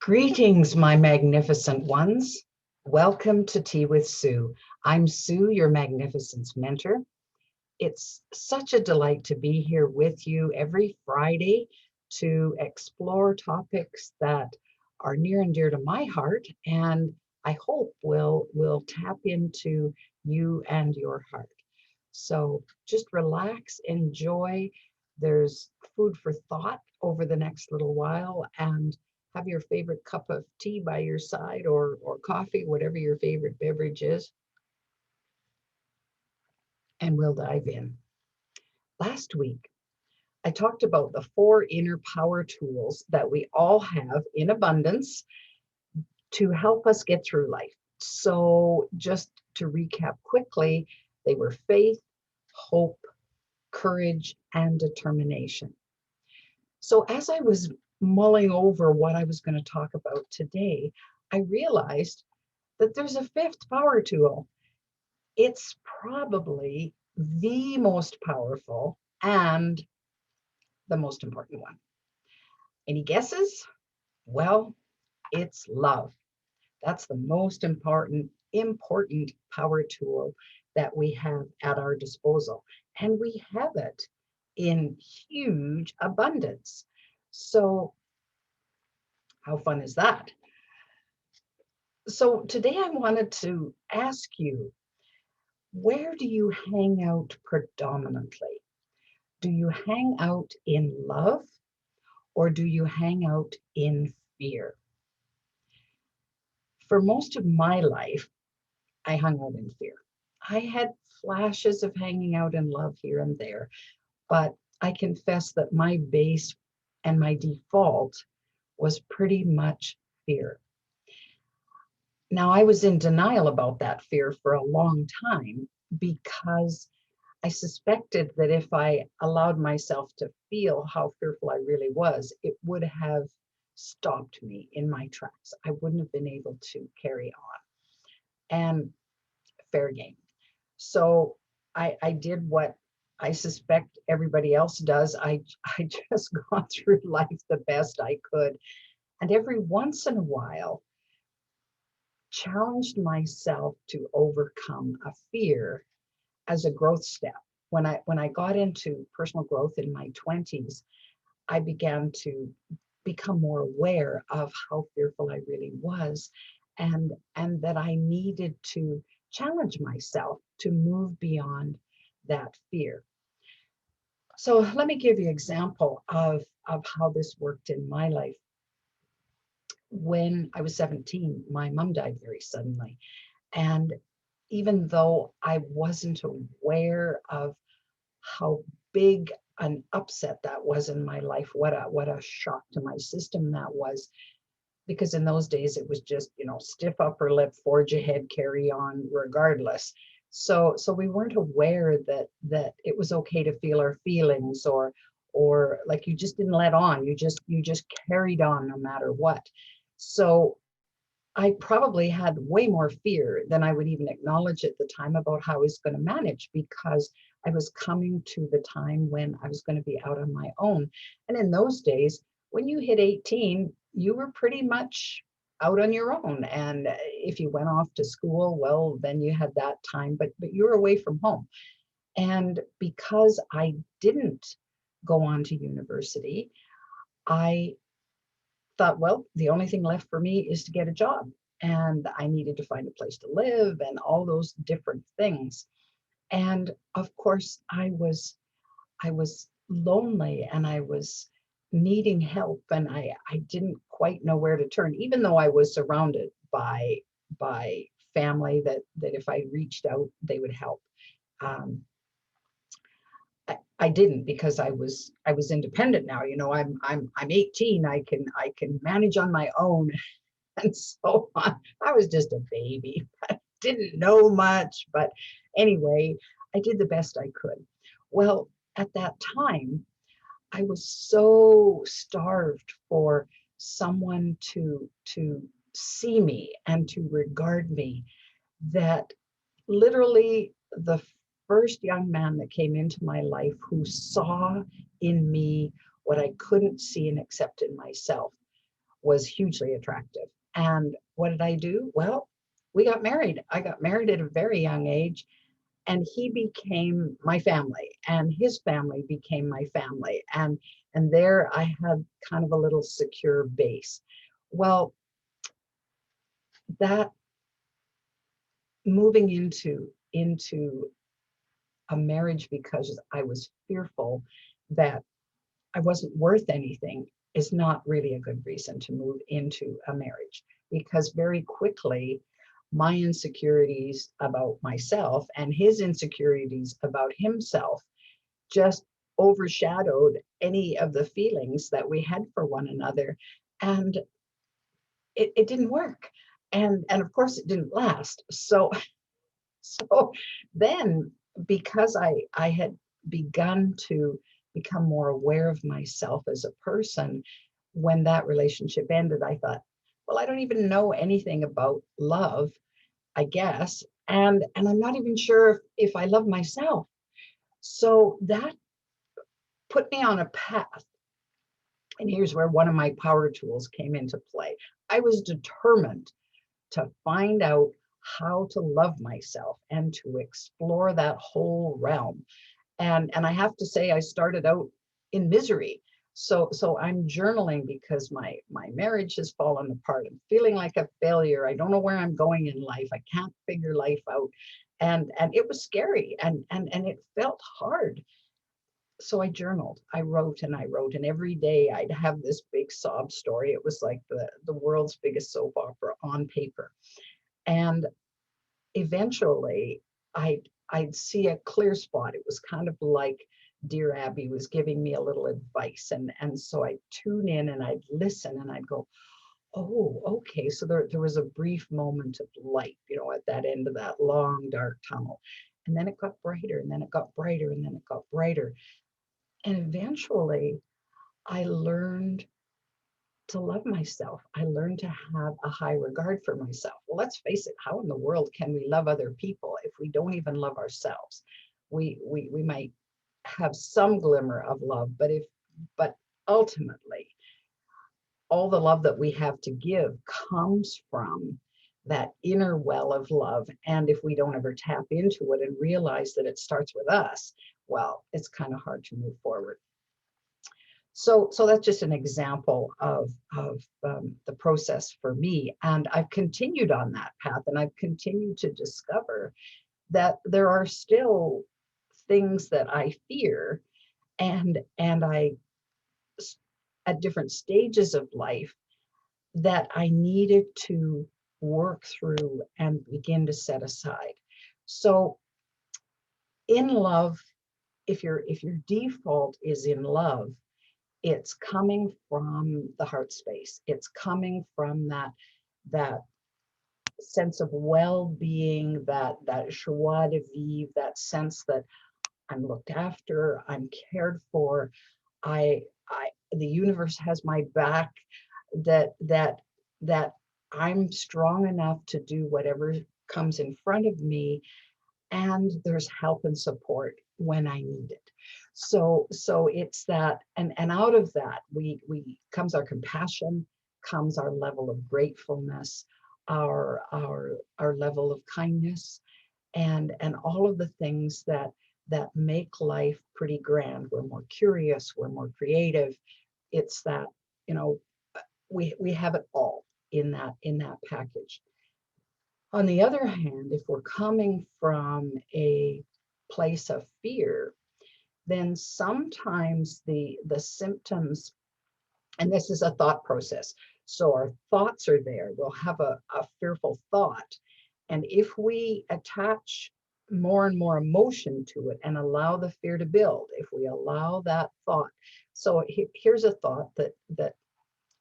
Greetings, my magnificent ones. Welcome to Tea with Sue. I'm Sue, your magnificence mentor. It's such a delight to be here with you every Friday to explore topics that are near and dear to my heart, and I hope will tap into you and your heart. So just relax, enjoy. There's food for thought over the next little while, and have your favorite cup of tea by your side or coffee, whatever your favorite beverage is, and we'll dive in. Last week, I talked about the 4 inner power tools that we all have in abundance to help us get through life. So just to recap quickly, they were faith, hope, courage, and determination. So as I was mulling over what I was going to talk about today, I realized that there's a 5th power tool. It's probably the most powerful and the most important one. Any guesses? Well, it's love. That's the most important power tool that we have at our disposal. And we have it in huge abundance. So how fun is that? So today I wanted to ask you, where do you hang out predominantly? Do you hang out in love or do you hang out in fear? For most of my life, I hung out in fear. I had flashes of hanging out in love here and there, but I confess that my base and my default was pretty much fear. Now, I was in denial about that fear for a long time because I suspected that if I allowed myself to feel how fearful I really was, it would have stopped me in my tracks. I wouldn't have been able to carry on. And fair game. So I did what I suspect everybody else does. I just got through life the best I could. And every once in a while, challenged myself to overcome a fear as a growth step. When I got into personal growth in my 20s, I began to become more aware of how fearful I really was, and that I needed to challenge myself to move beyond that fear. So let me give you an example of how this worked in my life. When I was 17, my mom died very suddenly. And even though I wasn't aware of how big an upset that was in my life, what a shock to my system that was, because in those days it was just, stiff upper lip, forge ahead, carry on regardless. So we weren't aware that it was okay to feel our feelings, or like you just didn't let on, you just carried on no matter what. So I probably had way more fear than I would even acknowledge at the time about how I was going to manage, because I was coming to the time when I was going to be out on my own. And in those days, when you hit 18, you were pretty much out on your own. And if you went off to school, well, then you had that time, but you were away from home. And because I didn't go on to university, I thought, well, the only thing left for me is to get a job. And I needed to find a place to live and all those different things. And of course, I was lonely and I was needing help, and I didn't quite know where to turn, even though I was surrounded by family that if I reached out, they would help. Um, I didn't, because I was independent now. I'm 18. I can manage on my own and so on. I was just a baby, didn't know much, but anyway, I did the best I could. Well, at that time, I was so starved for someone to see me and to regard me, that literally the first young man that came into my life who saw in me what I couldn't see and accept in myself was hugely attractive. And what did I do? Well, we got married. I got married at a very young age, and he became my family, and his family became my family. And there I had kind of a little secure base. Well, that moving into a marriage because I was fearful that I wasn't worth anything is not really a good reason to move into a marriage, because very quickly my insecurities about myself and his insecurities about himself just overshadowed any of the feelings that we had for one another. And it didn't work. And of course it didn't last. So then, because I had begun to become more aware of myself as a person, when that relationship ended, I thought, well, I don't even know anything about love, I guess, and I'm not even sure if I love myself. So that put me on a path. And here's where one of my power tools came into play. I was determined to find out how to love myself and to explore that whole realm. And I have to say, I started out in misery. So I'm journaling because my marriage has fallen apart. I'm feeling like a failure. I don't know where I'm going in life. I can't figure life out. And it was scary, and it felt hard. So I journaled. I wrote and I wrote, and every day I'd have this big sob story. It was like the world's biggest soap opera on paper. And eventually I'd see a clear spot. It was kind of like Dear Abby was giving me a little advice. And so I'd tune in and I'd listen and I'd go, oh, okay. So there was a brief moment of light, at that end of that long, dark tunnel. And then it got brighter, and then it got brighter, and then it got brighter. And eventually I learned to love myself. I learned to have a high regard for myself. Well, let's face it, how in the world can we love other people if we don't even love ourselves? We might have some glimmer of love, but ultimately all the love that we have to give comes from that inner well of love. And if we don't ever tap into it and realize that it starts with us, well, it's kind of hard to move forward. So that's just an example of the process for me. And I've continued on that path, and I've continued to discover that there are still things that I fear, and I, at different stages of life, that I needed to work through and begin to set aside. So in love, if your default is in love, it's coming from the heart space. It's coming from that sense of well-being, that joie de vivre, that sense that I'm looked after, I'm cared for, I the universe has my back, that I'm strong enough to do whatever comes in front of me, and there's help and support when I need it. So it's that, and out of that we comes our compassion, comes our level of gratefulness, our level of kindness, and all of the things that make life pretty grand. We're more curious, we're more creative. It's that, you know, we have it all in that package. On the other hand, if we're coming from a place of fear, then sometimes the symptoms, and this is a thought process. So our thoughts are there. We'll have a fearful thought. And if we attach more and more emotion to it and allow the fear to build, if we allow that thought. So here's a thought that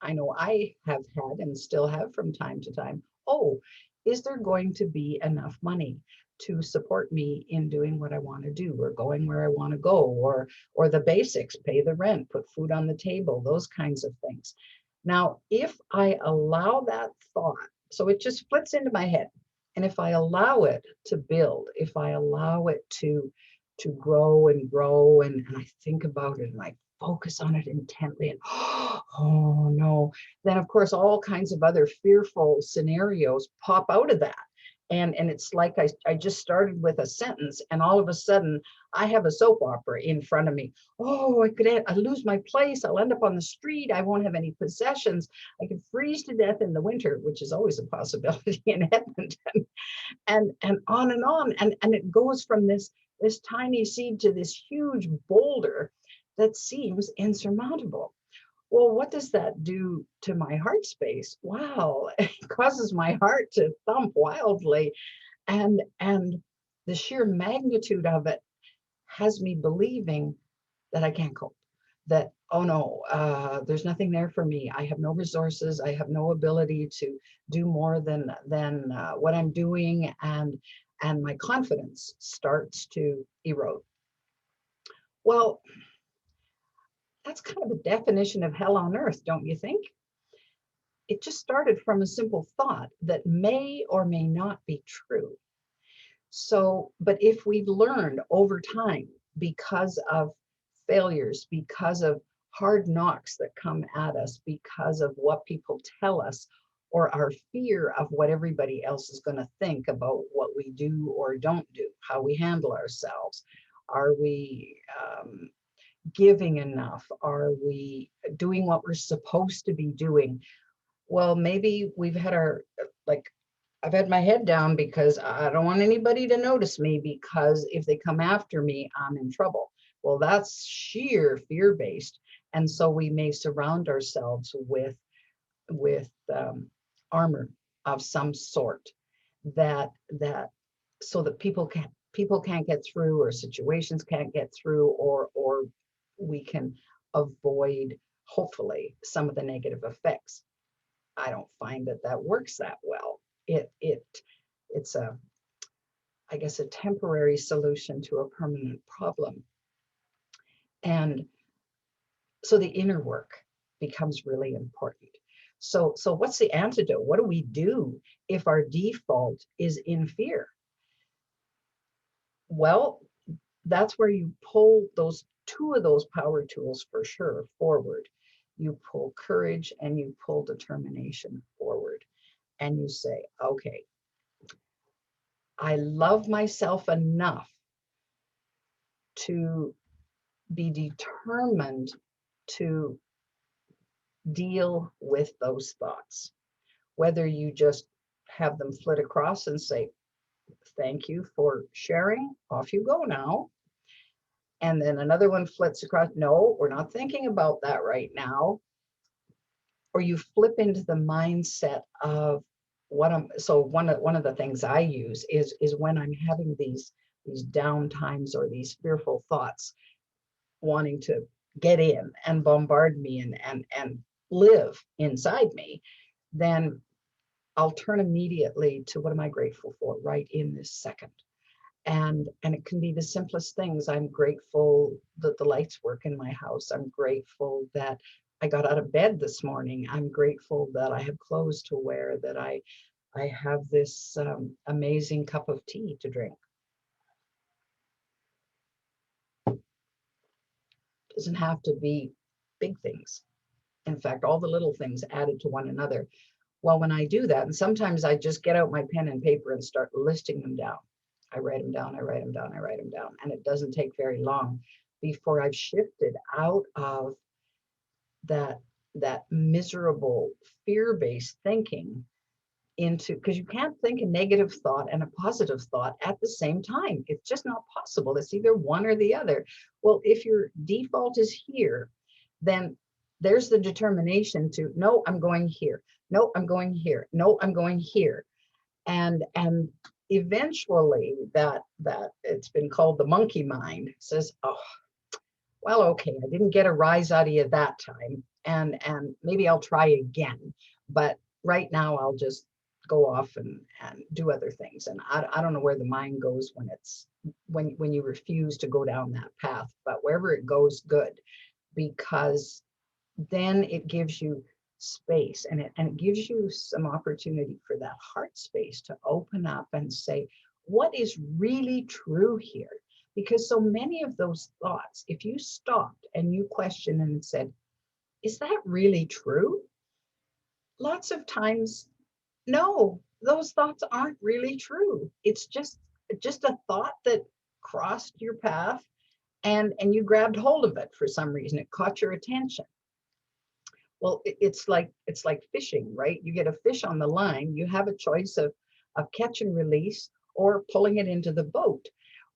I know I have had and still have from time to time. Oh, is there going to be enough money to support me in doing what I want to do, or going where I want to go, or the basics, pay the rent, put food on the table, those kinds of things. Now, if I allow that thought, so it just flits into my head, and if I allow it to build, if I allow it grow and grow. And I think about it and I focus on it intently and oh no. Then of course all kinds of other fearful scenarios pop out of that. And it's like I just started with a sentence and all of a sudden I have a soap opera in front of me. Oh, I lose my place. I'll end up on the street. I won't have any possessions. I could freeze to death in the winter, which is always a possibility in Edmonton, and on and on. And it goes from this tiny seed to this huge boulder that seems insurmountable. Well, what does that do to my heart space? Wow, it causes my heart to thump wildly. And the sheer magnitude of it has me believing that I can't cope. That, oh no, there's nothing there for me. I have no resources. I have no ability to do more than what I'm doing, and my confidence starts to erode. Well, that's kind of a definition of hell on earth, don't you think? It just started from a simple thought that may or may not be true. So, but if we've learned over time because of failures, because of hard knocks that come at us, because of what people tell us, or our fear of what everybody else is going to think about what we do or don't do, how we handle ourselves, are we giving enough? Are we doing what we're supposed to be doing? Well, maybe we've had like, I've had my head down because I don't want anybody to notice me, because if they come after me, I'm in trouble. Well, that's sheer fear-based. And so we may surround ourselves with armor of some sort that so that people can't get through, or situations can't get through, or we can avoid, hopefully, some of the negative effects. I don't find that works that well. It's a, I guess, a temporary solution to a permanent problem. And so the inner work becomes really important. So what's the antidote? What do we do if our default is in fear? Well, that's where you pull those two of those power tools for sure forward. You pull courage and you pull determination forward. And you say, okay, I love myself enough to be determined to deal with those thoughts. Whether you just have them flit across and say, thank you for sharing, off you go now. And then another one flits across, no, we're not thinking about that right now. Or you flip into the mindset of what I'm, so one of the things I use is when I'm having these down times or these fearful thoughts wanting to get in and bombard me and live inside me, then I'll turn immediately to what am I grateful for right in this second. And it can be the simplest things. I'm grateful that the lights work in my house. I'm grateful that I got out of bed this morning. I'm grateful that I have clothes to wear, that I have this amazing cup of tea to drink. It doesn't have to be big things. In fact, all the little things added to one another. Well, when I do that, and sometimes I just get out my pen and paper and start listing them down. I write them down, I write them down, I write them down. And it doesn't take very long before I've shifted out of that miserable fear-based thinking into, because you can't think a negative thought and a positive thought at the same time. It's just not possible. It's either one or the other. Well, if your default is here, then there's the determination to, no, I'm going here. No, I'm going here. No, I'm going here. And eventually that it's been called the monkey mind says, oh, well, okay, I didn't get a rise out of you that time, and maybe I'll try again, but right now I'll just go off and do other things. And I don't know where the mind goes when it's when you refuse to go down that path, but wherever it goes, good, because then it gives you space, and it gives you some opportunity for that heart space to open up and say, what is really true here? Because so many of those thoughts, if you stopped and you questioned and said, is that really true? Lots of times, no, those thoughts aren't really true. It's just a thought that crossed your path, and you grabbed hold of it for some reason. It caught your attention. Well, it's like fishing, right? You get a fish on the line, you have a choice of catch and release or pulling it into the boat.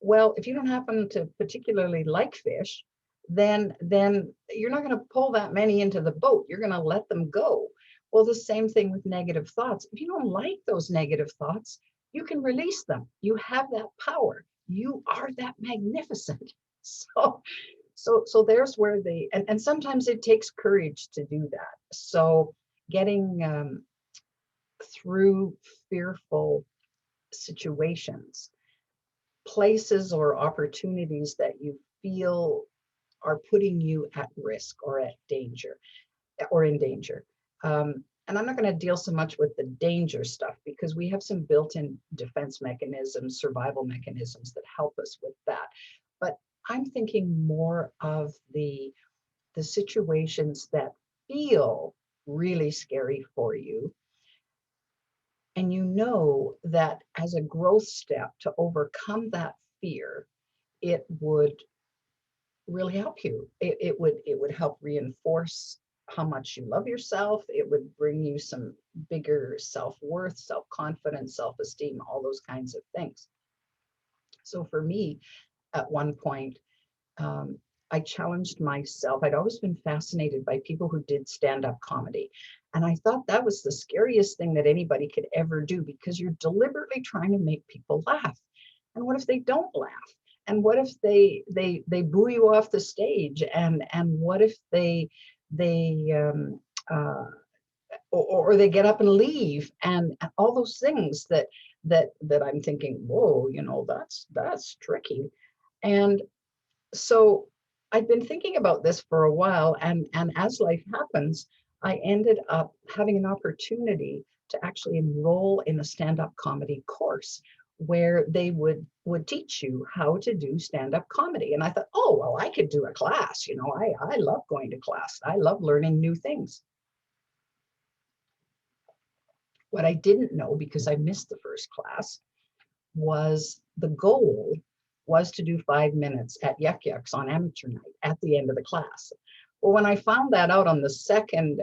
Well, if you don't happen to particularly like fish, then you're not going to pull that many into the boat. You're going to let them go. Well, the same thing with negative thoughts. If you don't like those negative thoughts, you can release them. You have that power. You are that magnificent. So so there's where and sometimes it takes courage to do that. So getting through fearful situations, places or opportunities that you feel are putting you at risk or at danger or in danger. And I'm not going to deal so much with the danger stuff because we have some built-in defense mechanisms, survival mechanisms that help us with that. But I'm thinking more of the situations that feel really scary for you. And you know that as a growth step to overcome that fear, it would really help you. It would help reinforce how much you love yourself. It would bring you some bigger self-worth, self-confidence, self-esteem, all those kinds of things. So for me, at one point, um, I challenged myself. I'd always been fascinated by people who did stand-up comedy. And I thought that was the scariest thing that anybody could ever do because you're deliberately trying to make people laugh. And what if they don't laugh? And what if they boo you off the stage? And what if they uh, or they get up and leave and all those things that I'm thinking, whoa, that's tricky. And so I've been thinking about this for a while, and as life happens, I ended up having an opportunity to actually enroll in a stand-up comedy course where they would teach you how to do stand-up comedy. And I thought, oh, well, I could do a class. I love going to class. I love learning new things. What I didn't know, because I missed the first class, was the goal was to do 5 minutes at Yuk Yuk's on amateur night at the end of the class. Well, when I found that out on the second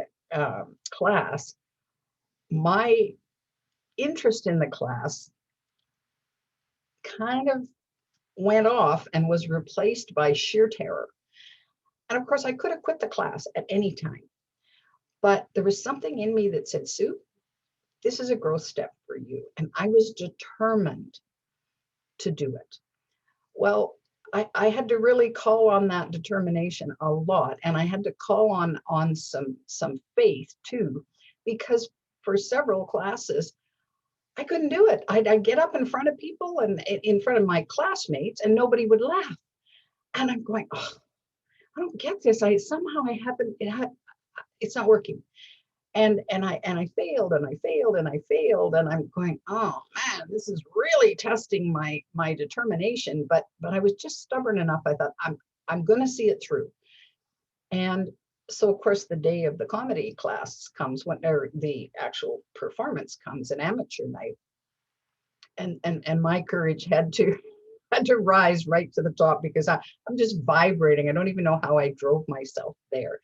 class, my interest in the class kind of went off and was replaced by sheer terror. And of course, I could have quit the class at any time, but there was something in me that said, Sue, this is a growth step for you. And I was determined to do it. Well, I had to really call on that determination a lot, and I had to call on some faith too, because for several classes I couldn't do it. I'd get up in front of people and in front of my classmates, and nobody would laugh. And I'm going, oh, I don't get this. I haven't. It's not working. And I failed and I failed and I failed, and I'm going, oh man, this is really testing my determination. But I was just stubborn enough. I thought I'm going to see it through. And so of course the day of the comedy class comes, when or the actual performance comes, an amateur night, and my courage had to had to rise right to the top because I'm just vibrating. I don't even know how I drove myself there.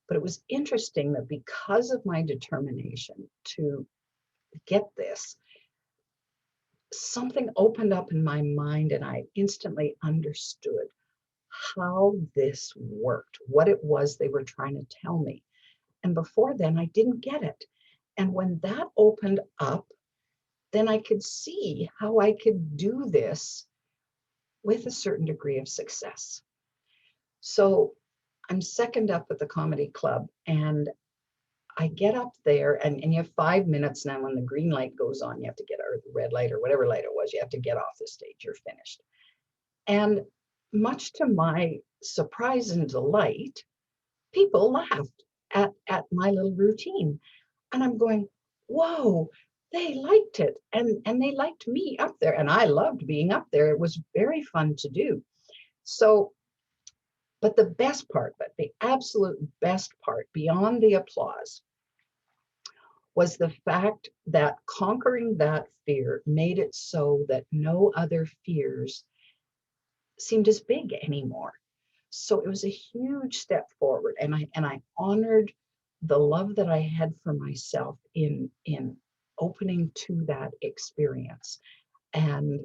But it was interesting that because of my determination to get this, something opened up in my mind and I instantly understood how this worked, what it was they were trying to tell me. And before then, I didn't get it. And when that opened up, then I could see how I could do this with a certain degree of success. So I'm second up at the comedy club, and I get up there, and you have 5 minutes now. When the green light goes on, you have to get, or the red light or whatever light it was, you have to get off the stage, you're finished. And much to my surprise and delight, people laughed at my little routine. And I'm going, whoa, they liked it, and they liked me up there, and I loved being up there. It was very fun to do. So, but the best part, but the absolute best part beyond the applause was the fact that conquering that fear made it so that no other fears seemed as big anymore. So it was a huge step forward, and I honored the love that I had for myself in opening to that experience. And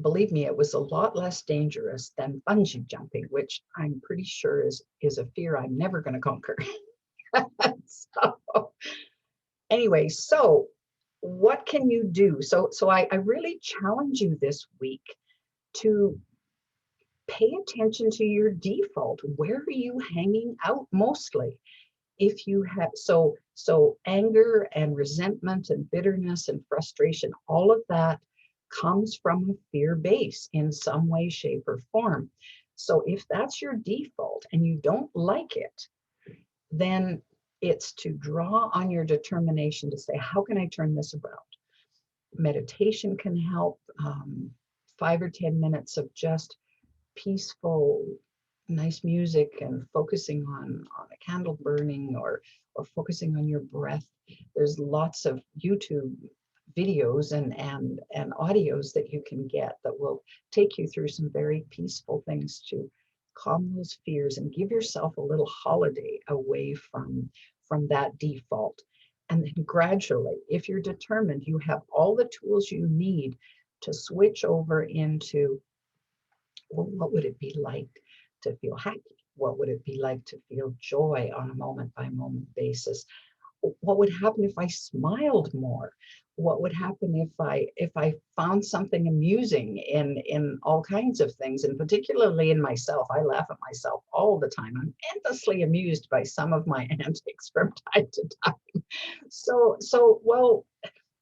believe me, it was a lot less dangerous than bungee jumping, which I'm pretty sure is a fear I'm never going to conquer. So anyway, so what can you do? So I really challenge you this week to pay attention to your default. Where are you hanging out mostly? If you have so anger and resentment and bitterness and frustration, all of that comes from a fear base in some way, shape, or form. So if that's your default and you don't like it, then it's to draw on your determination to say, how can I turn this around? Meditation can help. 5 or 10 minutes of just peaceful, nice music and focusing on a candle burning or focusing on your breath. There's lots of YouTube videos and audios that you can get that will take you through some very peaceful things to calm those fears and give yourself a little holiday away from that default. And then gradually, if you're determined, you have all the tools you need to switch over into, well, what would it be like to feel happy? What would it be like to feel joy on a moment by moment basis? What would happen if I smiled more? What would happen if I found something amusing in all kinds of things, and particularly in myself? I laugh at myself all the time. I'm endlessly amused by some of my antics from time to time. So well,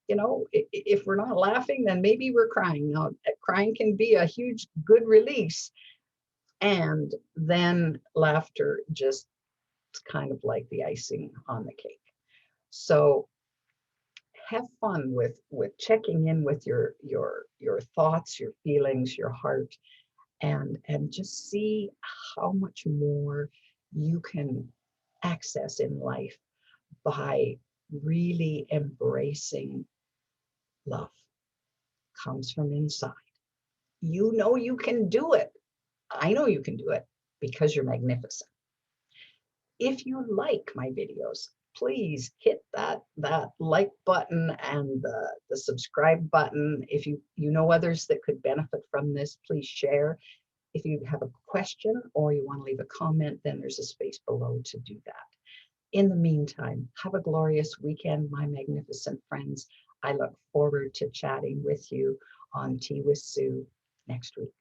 if we're not laughing, then maybe we're crying. Now, crying can be a huge good release, and then laughter just kind of like the icing on the cake. So have fun with checking in with your thoughts, your feelings, your heart, and just see how much more you can access in life by really embracing love. Comes from inside. You know you can do it. I know you can do it because you're magnificent. If you like my videos, please hit that like button and the subscribe button. If you know others that could benefit from this, please share. If you have a question or you want to leave a comment, then there's a space below to do that. In the meantime, have a glorious weekend, my magnificent friends. I look forward to chatting with you on Tea with Sue next week.